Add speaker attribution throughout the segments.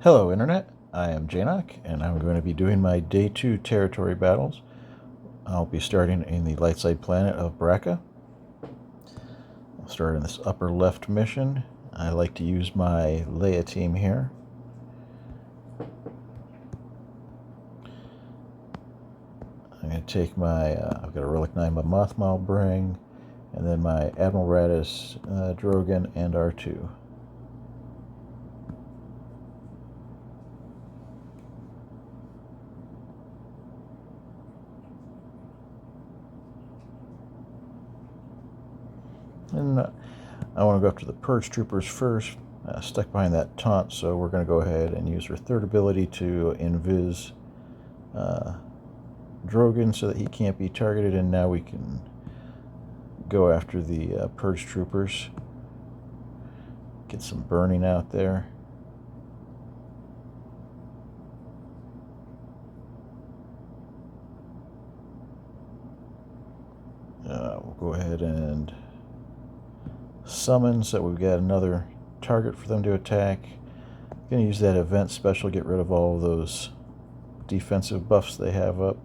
Speaker 1: Hello Internet, I am Janoc, and I'm going to be doing my Day 2 territory battles. I'll be starting in the light side planet of Bracca. I'll start in this upper left mission. I like to use my Leia team here. I'm going to take my, I've got a Relic 9 by Mothma I'll bring, and then my Admiral Raddus, Drogan, and R2. And I want to go after the Purge Troopers first. Stuck behind that taunt, so we're going to go ahead and use her third ability to invis Drogan so that he can't be targeted, and now we can go after the Purge Troopers. Get some burning out there. We'll go ahead and summon so that we've got another target for them to attack. I'm going to use that event special, get rid of all of those defensive buffs they have up.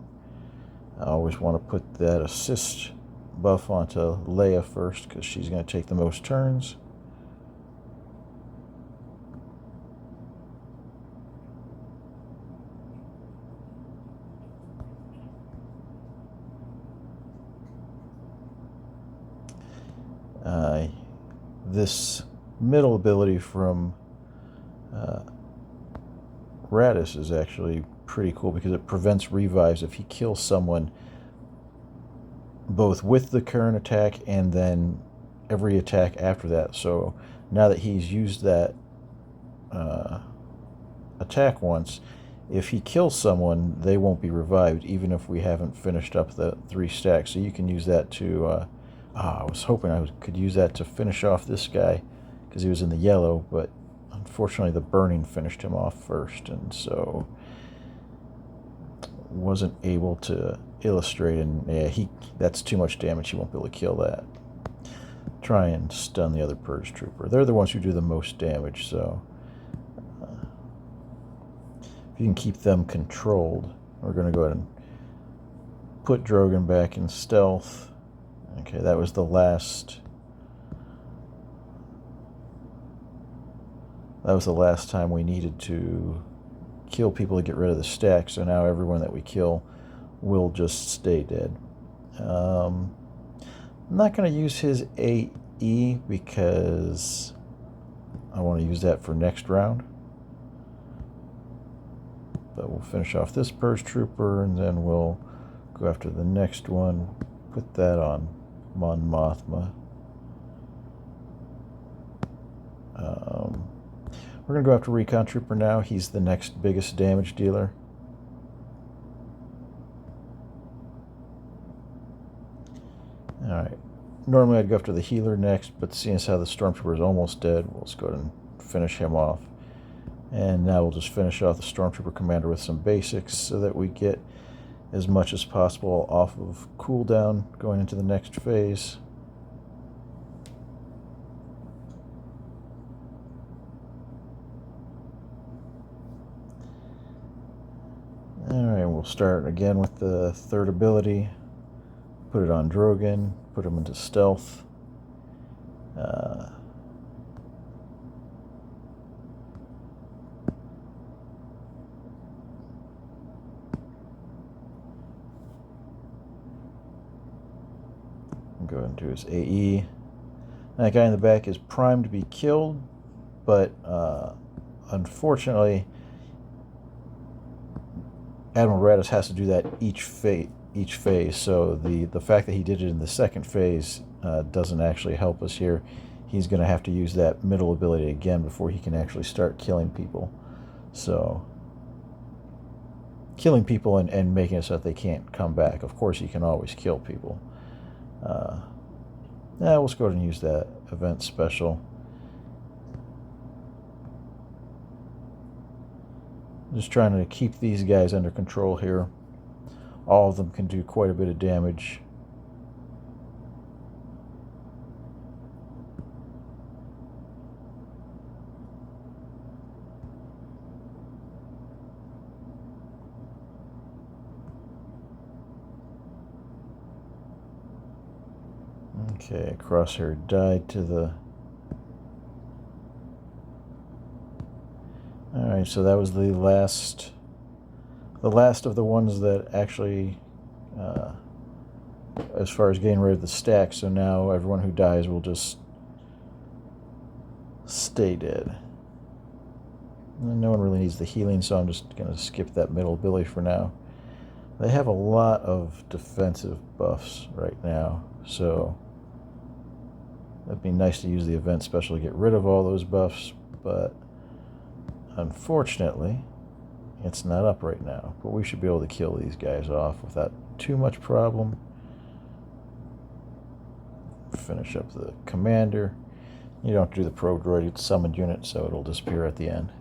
Speaker 1: I always want to put that assist buff onto Leia first because she's going to take the most turns. This middle ability from Raddus is actually pretty cool because it prevents revives if he kills someone both with the current attack and then every attack after that. So now that he's used that attack once, if he kills someone, they won't be revived even if we haven't finished up the 3 stacks. So you can use that to I was hoping I could use that to finish off this guy because he was in the yellow, but unfortunately the burning finished him off first, and so wasn't able to illustrate. And yeah, that's too much damage. He won't be able to kill that. Try and stun the other Purge Trooper. They're the ones who do the most damage, so if you can keep them controlled. We're going to go ahead and put Drogan back in stealth. Okay, that was the last. That was the last time we needed to kill people to get rid of the stack. So now everyone that we kill will just stay dead. I'm not going to use his AE because I want to use that for next round. But we'll finish off this Purge Trooper, and then we'll go after the next one. Put that on Mon Mothma. We're going to go after Recon Trooper now. He's the next biggest damage dealer. Alright. Normally I'd go after the healer next, but seeing as how the Stormtrooper is almost dead, we'll just go ahead and finish him off. And now we'll just finish off the Stormtrooper Commander with some basics so that we get as much as possible off of cooldown going into the next phase. Alright, we'll start again with the third ability. Put it on Drogan, put him into stealth. Go ahead and do his AE. That guy in the back is primed to be killed, but unfortunately Admiral Raddus has to do that each phase, so the fact that he did it in the second phase doesn't actually help us here. He's going to have to use that middle ability again before he can actually start killing people. So killing people and making it so that they can't come back. Of course he can always kill people. We'll just go ahead and use that event special. Just trying to keep these guys under control here. All of them can do quite a bit of damage. Okay, Crosshair died to the... Alright, so that was the last of the ones that actually, as far as getting rid of the stack, so now everyone who dies will just stay dead. And no one really needs the healing, so I'm just going to skip that middle Billy for now. They have a lot of defensive buffs right now, so it'd be nice to use the event special to get rid of all those buffs, but unfortunately, it's not up right now. But we should be able to kill these guys off without too much problem. Finish up the commander. You don't have to do the pro droid, it's summoned unit, so it'll disappear at the end.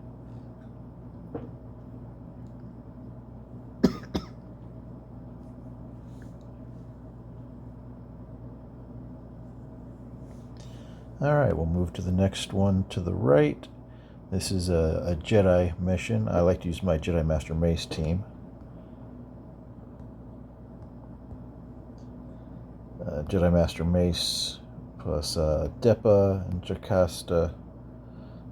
Speaker 1: Alright, we'll move to the next one to the right. This is a Jedi mission. I like to use my Jedi Master Mace team. Jedi Master Mace plus Depa and Jocasta,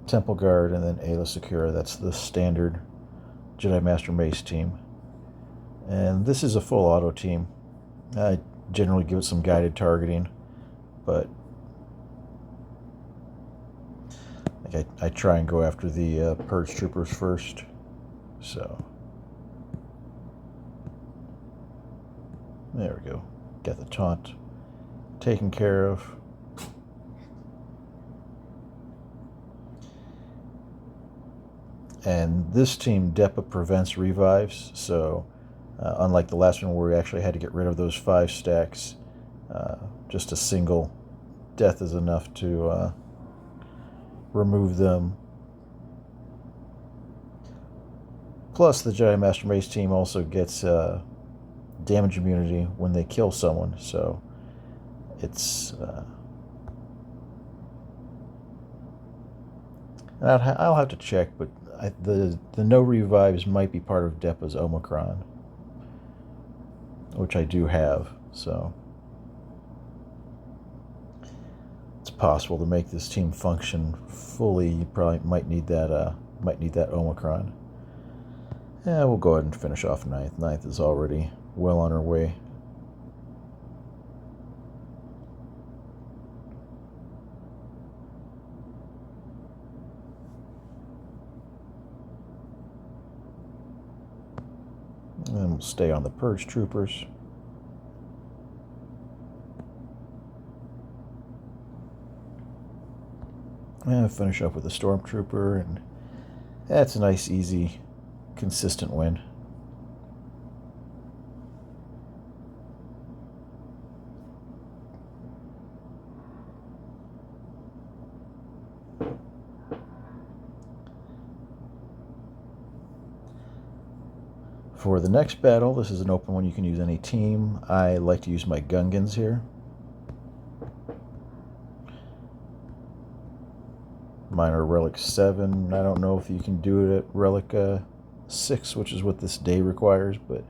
Speaker 1: Temple Guard, and then Aayla Secura. That's the standard Jedi Master Mace team. And this is a full auto team. I generally give it some guided targeting, but I try and go after the Purge Troopers first. So there we go. Got the taunt taken care of. And this team, Depa prevents revives, so unlike the last one where we actually had to get rid of those 5 stacks, just a single death is enough to remove them. Plus, the Jedi Master Mace team also gets damage immunity when they kill someone, so it's... and I'll have to check, but the no revives might be part of Depa's Omicron, which I do have, so it's possible to make this team function fully. You probably might need that Omicron. Yeah, we'll go ahead and finish off 9th. 9th is already well on her way. And we'll stay on the Purge Troopers. And finish up with a Stormtrooper, and that's a nice, easy, consistent win. For the next battle, this is an open one. You can use any team. I like to use my Gungans here. Mine are Relic 7. I don't know if you can do it at Relic 6, which is what this day requires, but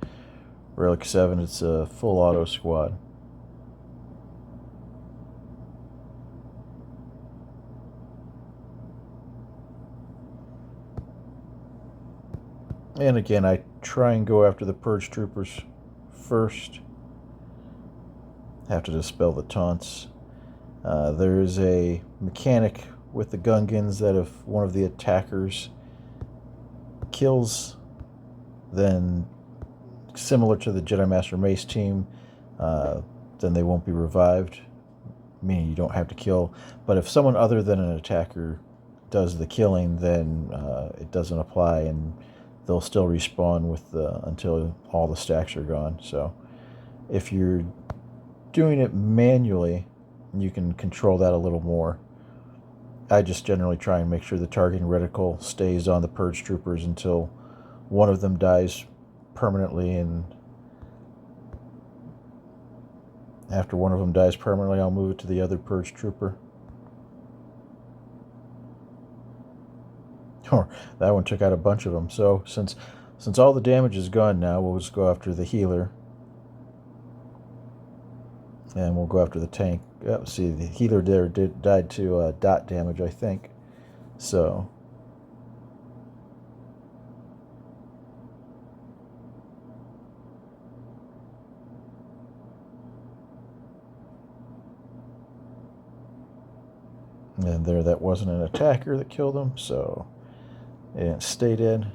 Speaker 1: Relic 7, it's a full auto squad. And again, I try and go after the Purge Troopers first. Have to dispel the taunts. There is a mechanic with the Gungans that if one of the attackers kills, then similar to the Jedi Master Mace team, then they won't be revived, meaning you don't have to kill. But if someone other than an attacker does the killing, then it doesn't apply, and they'll still respawn with until all the stacks are gone. So if you're doing it manually, you can control that a little more. I just generally try and make sure the targeting reticle stays on the Purge Troopers until one of them dies permanently, and after one of them dies permanently, I'll move it to the other Purge Trooper. Or that one took out a bunch of them. So since all the damage is gone now, we'll just go after the healer. And we'll go after the tank. Oh, see, the healer there died to dot damage, I think. So... And there, that wasn't an attacker that killed him, so it didn't stay dead.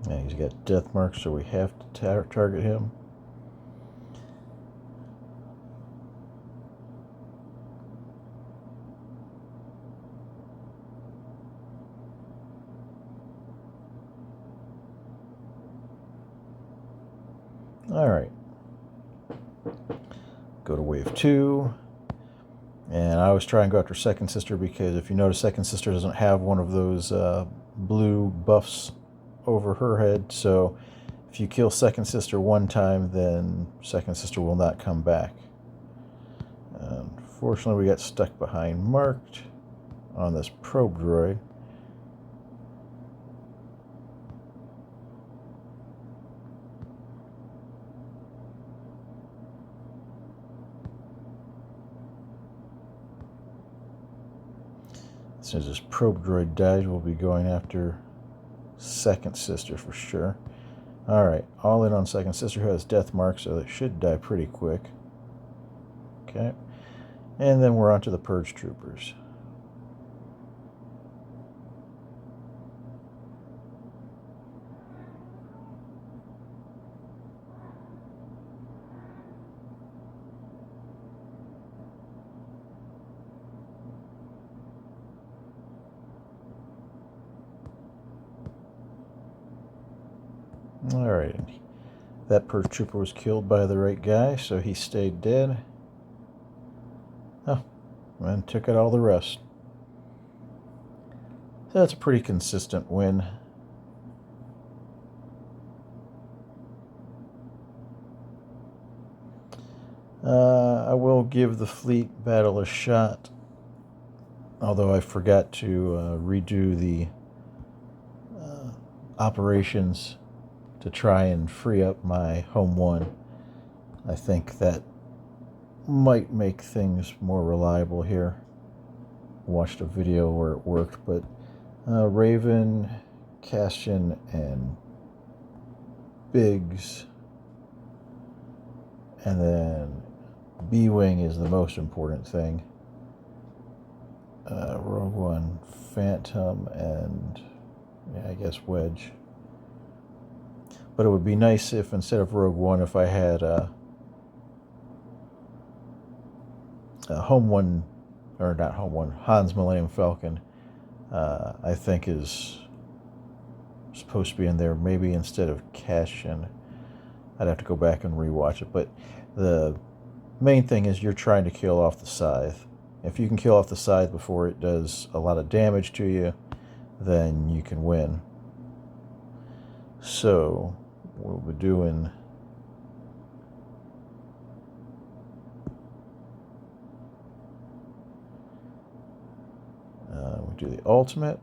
Speaker 1: Yeah, he's got death marks, so we have to target him. All right. Go to wave 2. And I always try and go after Second Sister because if you notice, Second Sister doesn't have one of those blue buffs over her head. So if you kill Second Sister one time, then Second Sister will not come back. Unfortunately, we got stuck behind marked on this probe droid. As soon as this probe droid dies, we'll be going after Second Sister for sure. Alright, all in on Second Sister, who has death marks, so it should die pretty quick. Okay. And then we're on to the Purge Troopers. Alright, that Purge Trooper was killed by the right guy, so he stayed dead. Oh, and took out all the rest. So that's a pretty consistent win. I will give the fleet battle a shot, although I forgot to redo the operations to try and free up my home 1. I think that might make things more reliable here. Watched a video where it worked, but Raven.Cassian and Biggs, and then Bwing is the most important thing. Rogue One, Phantom, and yeah, I guess Wedge. But it would be nice if instead of Rogue One, if I had a Home 1, or not Home 1, Han's Millennium Falcon, I think is supposed to be in there, maybe instead of Cassian. I'd have to go back and rewatch it, but the main thing is you're trying to kill off the scythe. If you can kill off the scythe before it does a lot of damage to you, then you can win. So we'll be doing we do the ultimate.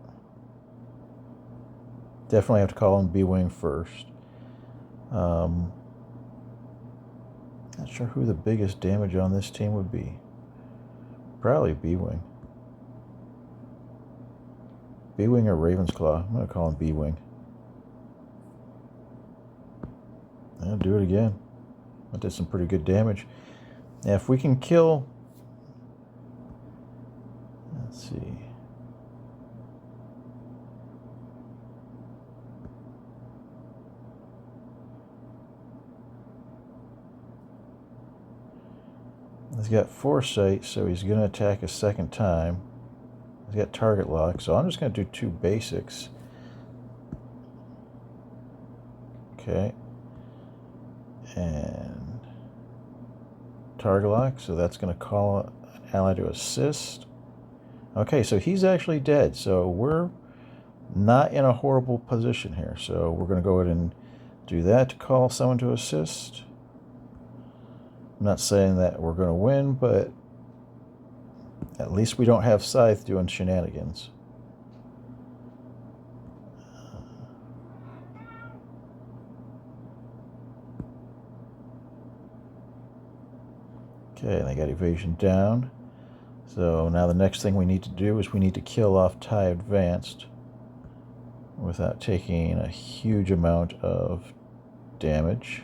Speaker 1: Definitely have to call in Bwing first. Not sure who the biggest damage on this team would be. Probably Bwing. Bwing or Raven's Claw. I'm going to call him Bwing. I'll do it again. That did some pretty good damage. Now, if we can kill... Let's see. He's got foresight, so he's going to attack a second time. He's got target lock, so I'm just going to do 2 basics. Okay. And target lock, so that's going to call an ally to assist. Okay, so he's actually dead. So we're not in a horrible position here. So we're going to go ahead and do that to call someone to assist. I'm not saying that we're going to win, but at least we don't have Scythe doing shenanigans. Okay, they got evasion down. So now the next thing we need to do is we need to kill off TIE Advanced without taking a huge amount of damage.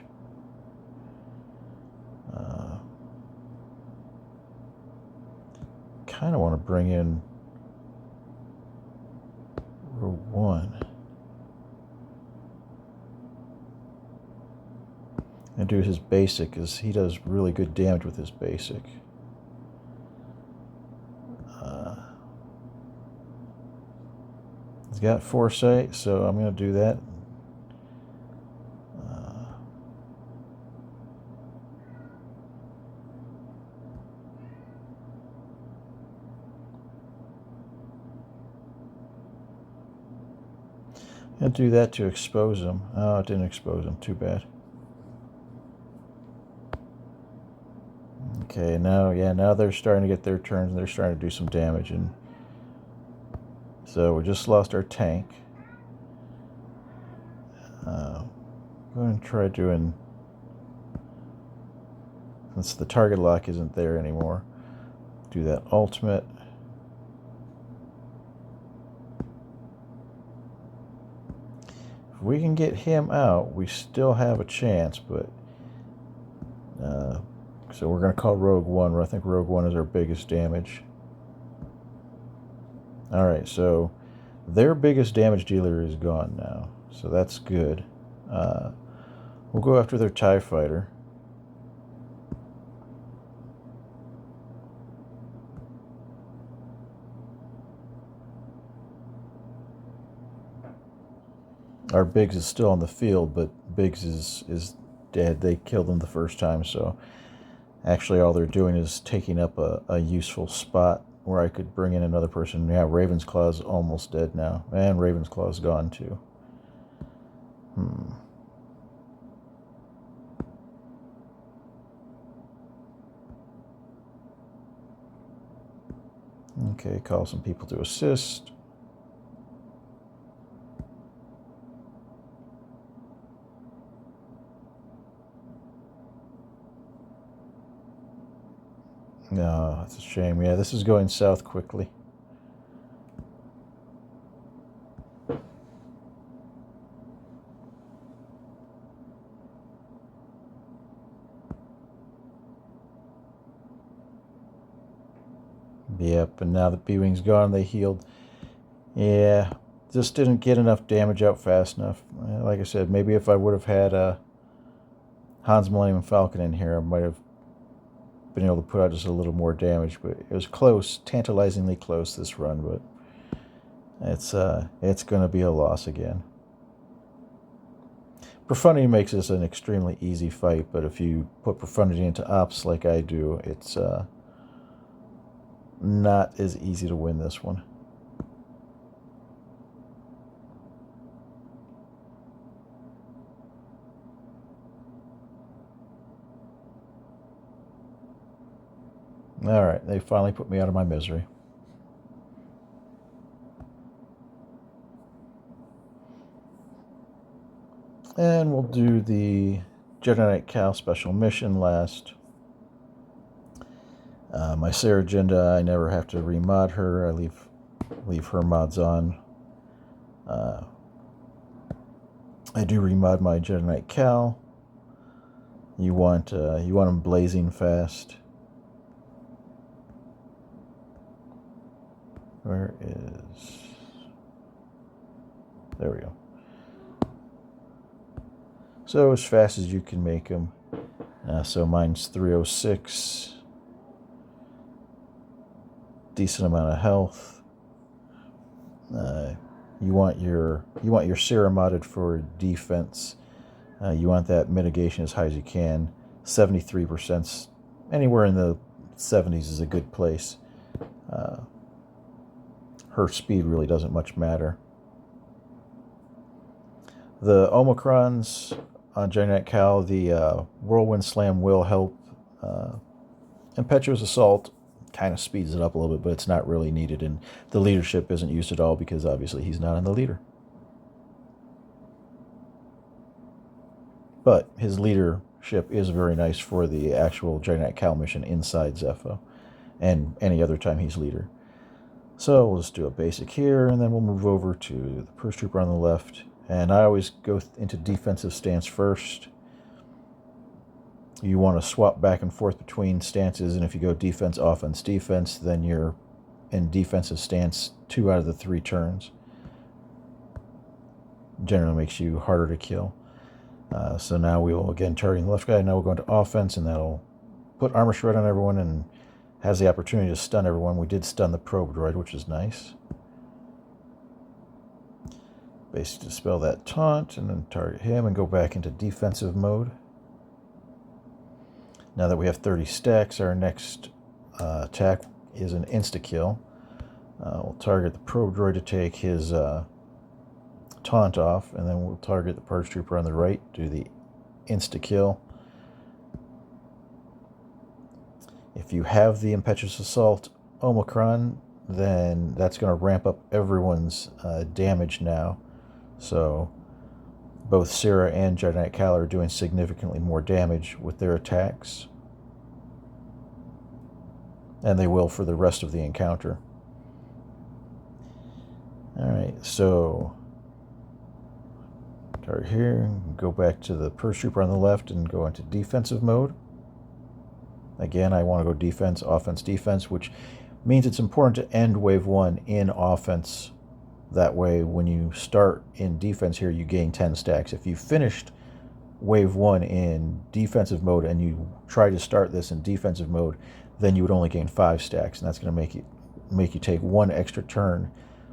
Speaker 1: Kind of want to bring in Rogue One and do his basic, because he does really good damage with his basic. He's got foresight, so I'm going to do that. I'll do that to expose him. Oh, it didn't expose him. Too bad. Okay, now they're starting to get their turns, and they're starting to do some damage. And so we just lost our tank. I'm going to try doing, since the target lock isn't there anymore, do that ultimate. If we can get him out, we still have a chance, but so we're going to call Rogue One. I think Rogue One is our biggest damage. Alright, so their biggest damage dealer is gone now, so that's good. We'll go after their TIE fighter. Our Biggs is still on the field, but Biggs is dead. They killed him the first time, so actually all they're doing is taking up a useful spot where I could bring in another person. Yeah, Ravensclaw's almost dead now. And Ravensclaw's gone too. Okay, call some people to assist. No, that's a shame. Yeah, this is going south quickly. Yep, and now that Bwing's gone, they healed. Yeah, just didn't get enough damage out fast enough. Like I said, maybe if I would have had Hans Millennium Falcon in here, I might have been able to put out just a little more damage, but it was close, tantalizingly close this run, but it's going to be a loss again. Profundity makes this an extremely easy fight, but if you put Profundity into ops like I do, it's not as easy to win this one. Alright, they finally put me out of my misery. And we'll do the Jedi Knight Cal special mission last. My Sarah Agenda, I never have to remod her. I leave her mods on. I do remod my Jedi Knight Cal. You want them blazing fast. Where is... There we go. So as fast as you can make them. So mine's 306. Decent amount of health. You want your Sarah modded for defense. You want that mitigation as high as you can. 73%. Anywhere in the 70s is a good place. her speed really doesn't much matter. The Omicrons on Giant Cal, the Whirlwind Slam will help. Impetuous Assault kind of speeds it up a little bit, but it's not really needed, and the leadership isn't used at all because obviously he's not in the leader. But his leadership is very nice for the actual Giant Cal mission inside Zepho, and any other time he's leader. So we'll just do a basic here, and then we'll move over to the Purge Trooper on the left. And I always go into defensive stance first. You want to swap back and forth between stances, and if you go defense, offense, defense, then you're in defensive stance 2 out of the 3 turns. Generally makes you harder to kill. So now we will again target the left guy. Now we'll go into offense, and that'll put armor shred on everyone and has the opportunity to stun everyone. We did stun the probe droid, which is nice. Basically dispel that taunt and then target him and go back into defensive mode. Now that we have 30 stacks, our next attack is an insta-kill. We'll target the probe droid to take his taunt off, and then we'll target the Purge Trooper on the right, do the insta-kill. If you have the Impetuous Assault Omicron, then that's going to ramp up everyone's damage now. So both Syrah and Giant Cal are doing significantly more damage with their attacks. And they will for the rest of the encounter. Alright, so target here, go back to the Purge Trooper on the left and go into defensive mode. Again, I want to go defense, offense, defense, which means it's important to end wave 1 in offense. That way, when you start in defense here, you gain 10 stacks. If you finished wave 1 in defensive mode and you try to start this in defensive mode, then you would only gain 5 stacks, and that's going to make you take 1 extra turn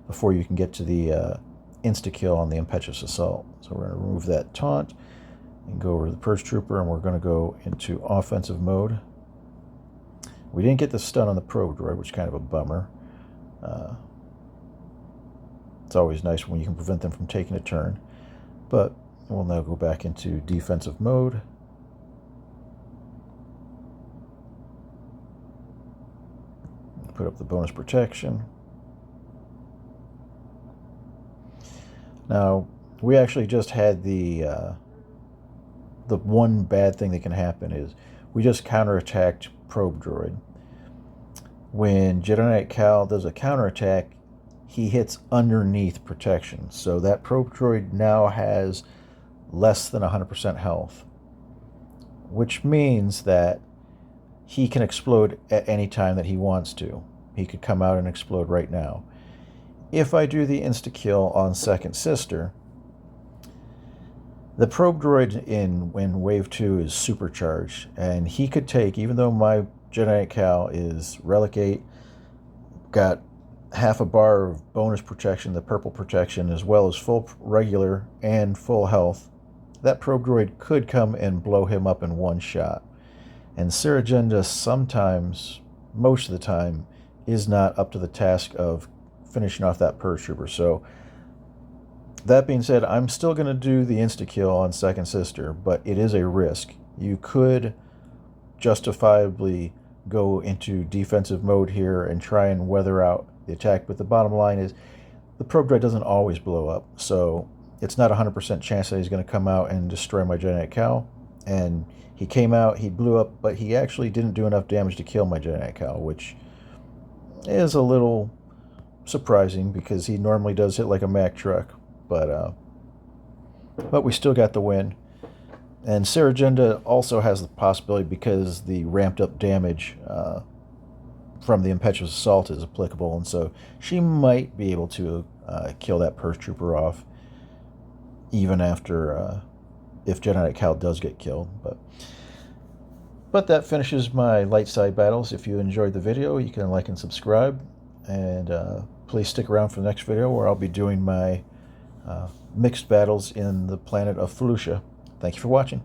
Speaker 1: before you can get to the insta-kill on the Impetuous Assault. So we're going to remove that taunt and go over to the Purge Trooper, and we're going to go into offensive mode. We didn't get the stun on the probe droid, which is kind of a bummer. It's always nice when you can prevent them from taking a turn. But we'll now go back into defensive mode. Put up the bonus protection. Now, we actually just had the one bad thing that can happen is we just counterattacked probe droid. When Jedi Cal does a counterattack, he hits underneath protection. So that probe droid now has less than 100% health, which means that he can explode at any time that he wants to. He could come out and explode right now. If I do the insta-kill on Second Sister, the probe droid in Wave 2 is supercharged, and he could take, even though my Jedi Cal is Relic 8, got half a bar of bonus protection, the purple protection, as well as full regular and full health, that probe droid could come and blow him up in one shot. And Syrah sometimes, most of the time, is not up to the task of finishing off that Purge Trooper. So, that being said, I'm still going to do the insta-kill on Second Sister, but it is a risk. You could justifiably go into defensive mode here and try and weather out the attack, but the bottom line is the probe droid doesn't always blow up, so it's not a 100% chance that he's going to come out and destroy my Jedi Cal. And he came out, he blew up, but he actually didn't do enough damage to kill my Jedi Cal, which is a little surprising because he normally does hit like a Mack truck. But we still got the win. And Syrah also has the possibility, because the ramped up damage from the Impetuous Assault is applicable, and so she might be able to kill that Purge Trooper off even after if Jedi Cal does get killed. But that finishes my light side battles. If you enjoyed the video, you can like and subscribe, and please stick around for the next video where I'll be doing my mixed battles in the planet of Felucia. Thank you for watching.